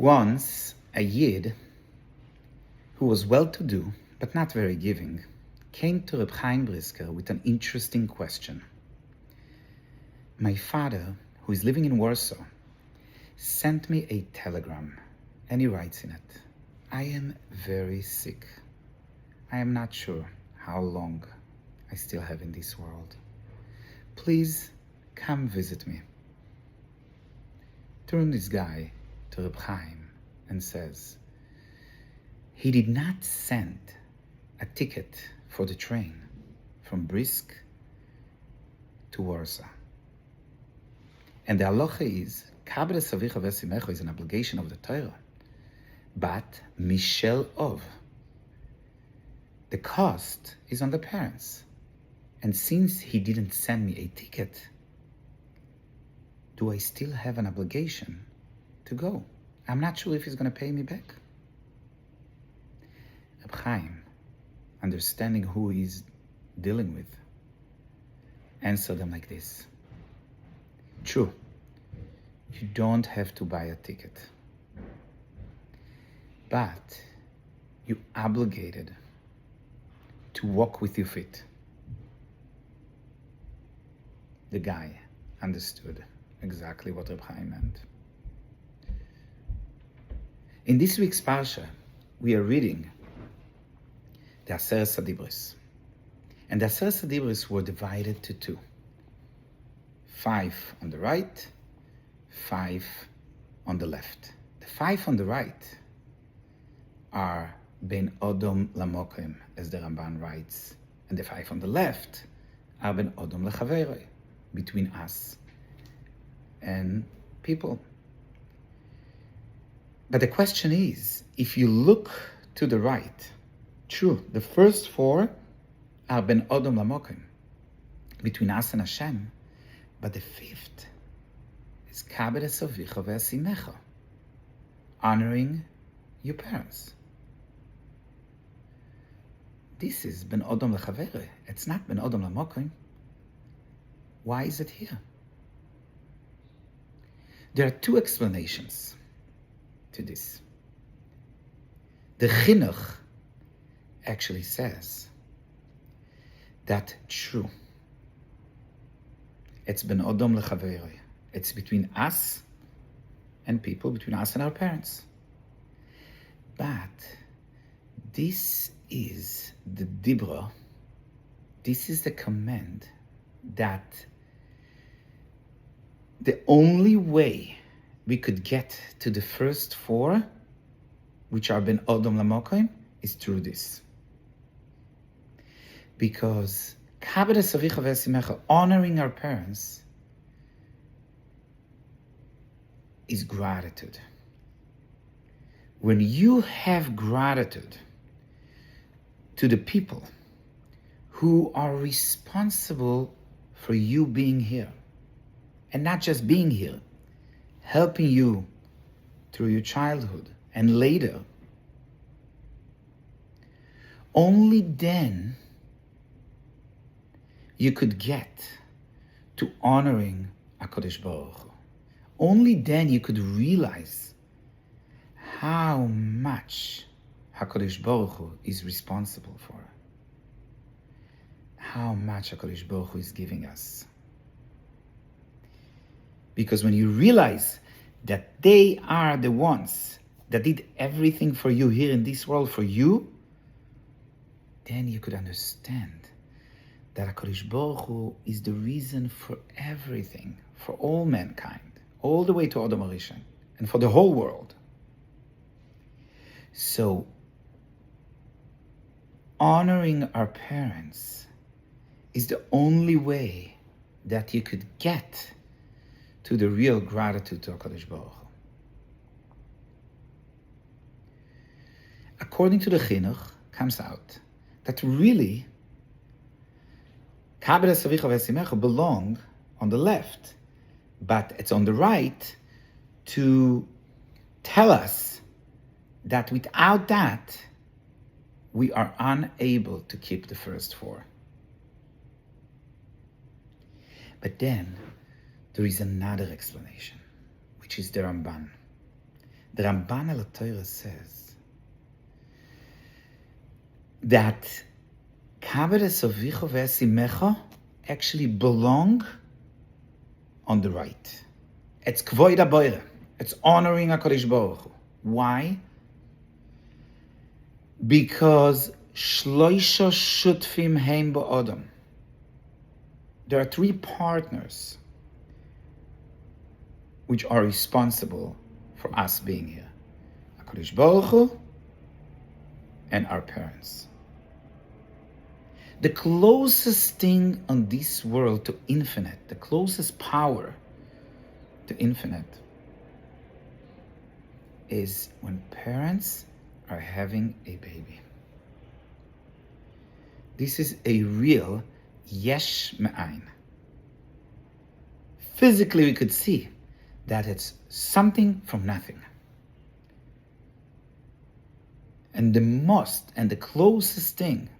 Once, a Yid, who was well-to-do, but not very giving, came to Reb Chaim Brisker with an interesting question. My father, who is living in Warsaw, sent me a telegram, and he writes in it, I am very sick. I am not sure how long I still have in this world. Please come visit me. Turn this guy to Reb Chaim and says, he did not send a ticket for the train from Brisk to Warsaw. And the halacha is, Kabed Savicha Vesimecha is an obligation of the Torah, but Mishel Ov. The cost is on the parents. And since he didn't send me a ticket, do I still have an obligation to go? I'm not sure if he's going to pay me back. Reb Chaim, understanding who he's dealing with, answered them like this. True, you don't have to buy a ticket, but you obligated to walk with your feet. The guy understood exactly what Reb Chaim meant. In this week's Parsha, we are reading the Aseret Adibros. And the Aseret Adibros were divided to two. 5 on the right, 5 on the left. The 5 on the right are Ben Odom Lamokim, as the Ramban writes. And the 5 on the left are Ben Odom Lechaveroi, between us and people. But the question is, if you look to the right, true, the first 4 are Ben Odom Lamokim, between us and Hashem, but the 5th is Kabed Savicha Ve'asimecha, honoring your parents. This is Ben Odom Lechavere. It's not Ben Odom Lamokim. Why is it here? There are 2 explanations to this. The Chinuch actually says that true, it's Ben Odom Lechaveroi. It's between us and people, between us and our parents. But this is the Dibra, this is the command that the only way we could get to the first 4, which are Ben Odom Lamokim, is through this. Because Kabed Savicha Ve'asimecha, honoring our parents, is gratitude. When you have gratitude to the people who are responsible for you being here, and not just being here, helping you through your childhood and later, only then you could get to honoring HaKadosh Baruch Hu. Only then you could realize how much HaKadosh Baruch Hu is responsible for, how much HaKadosh Baruch Hu is giving us. Because when you realize that they are the ones that did everything for you here in this world for you, then you could understand that HaKadosh Baruch Hu is the reason for everything, for all mankind, all the way to Adam HaRishon, and for the whole world. So, honoring our parents is the only way that you could get to the real gratitude to HaKadosh Baruch Hu. According to the Chinuch, comes out that really Kabed Savicha Ve'asimecha belong on the left, but it's on the right to tell us that without that, we are unable to keep the first 4. But then there is another explanation, which is the Ramban. The Ramban al Torah says that Kabed Esovicho ve'esimecho actually belong on the right. It's Kvoid HaBoire. It's honoring HaKadosh Baruch Hu. Why? Because Shloisha Shutfim Heim Ba'odam. There are three partners which are responsible for us being here. HaKadosh Baruch Hu and our parents. The closest thing on this world to infinite, the closest power to infinite, is when parents are having a baby. This is a real yesh me'ain. Physically, we could see that it's something from nothing. And the closest thing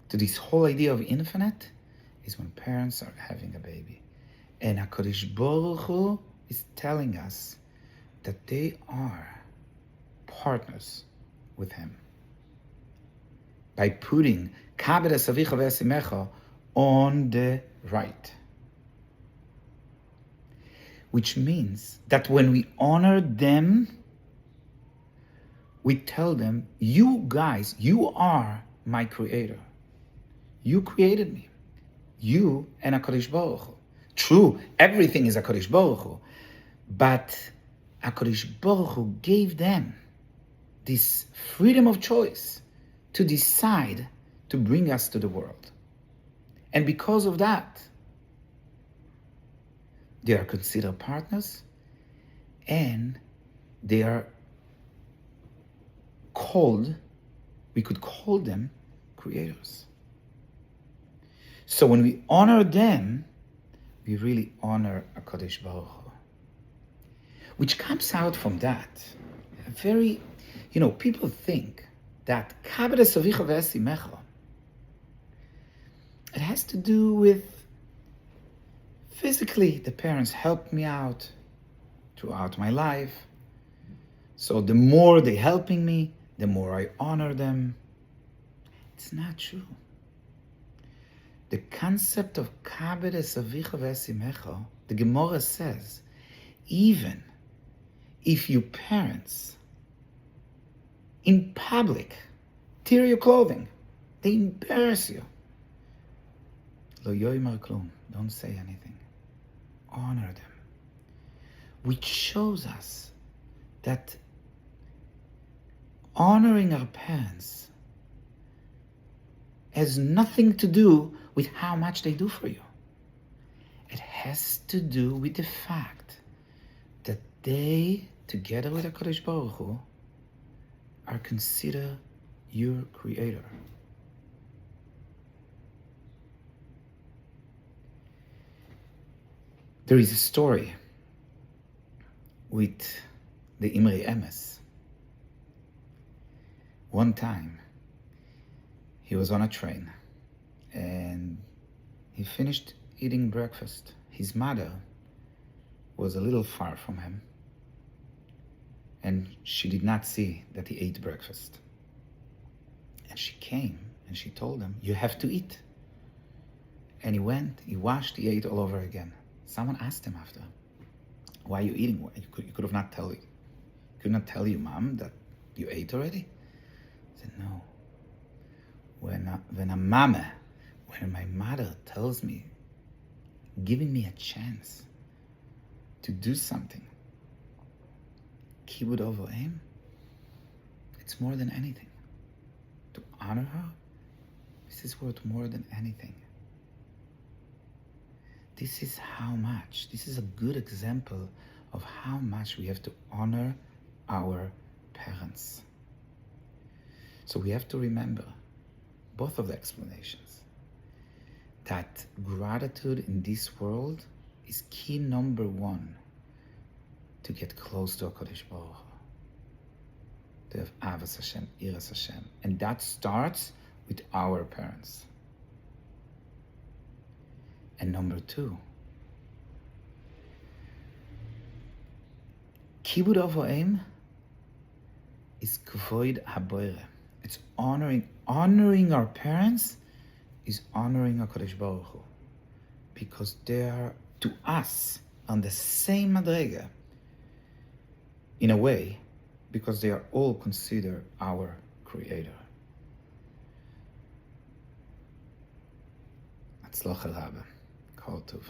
to this whole idea of infinite is when parents are having a baby. And HaKadosh Baruch Hu is telling us that they are partners with Him by putting Kabed Esavicha ve'esimecha on the right. Which means that when we honor them, we tell them, you guys, you are my creator. You created me. You and HaKadosh Baruch Hu. True, everything is HaKadosh Baruch Hu. But HaKadosh Baruch Hu gave them this freedom of choice to decide to bring us to the world. And because of that, they are considered partners and they are we could call them creators. So when we honor them, we really honor HaKadosh Baruch Hu. Which comes out from that, people think that Kabed Esavicha ve'esimecha, it has to do with physically, the parents helped me out throughout my life. So the more they're helping me, the more I honor them. It's not true. The concept of Kabed Esavicha ve'esimecha, the Gemara says, even if your parents in public tear your clothing, they embarrass you, Lo yoimar klum, don't say anything. Honor them. Which shows us that honoring our parents has nothing to do with how much they do for you. It has to do with the fact that they, together with HaKadosh Baruch Hu, are considered your creator. There is a story with the Imrei Emes. One time, he was on a train and he finished eating breakfast. His mother was a little far from him and she did not see that he ate breakfast. And she came and she told him, you have to eat. And he went, he washed, he ate all over again. Someone asked him after, why are you eating? You could have not told you. Could not tell you, Mom, that you ate already? He said, no. When my mother tells me, giving me a chance to do something, kibud over aim, it's more than anything. To honor her, this is worth more than anything. This is a good example of how much we have to honor our parents. So we have to remember both of the explanations. That gratitude in this world is key number one to get close to HaKadosh Baruch Hu. To have Avas Hashem, Iras Hashem. And that starts with our parents. And number two, Kibud Avoim is Kvoid Haboire. It's honoring our parents is honoring HaKadosh Baruch Hu, because they are to us on the same madrega, in a way, because they are all considered our Creator. Atzloch el Rabbe. Kol Tov.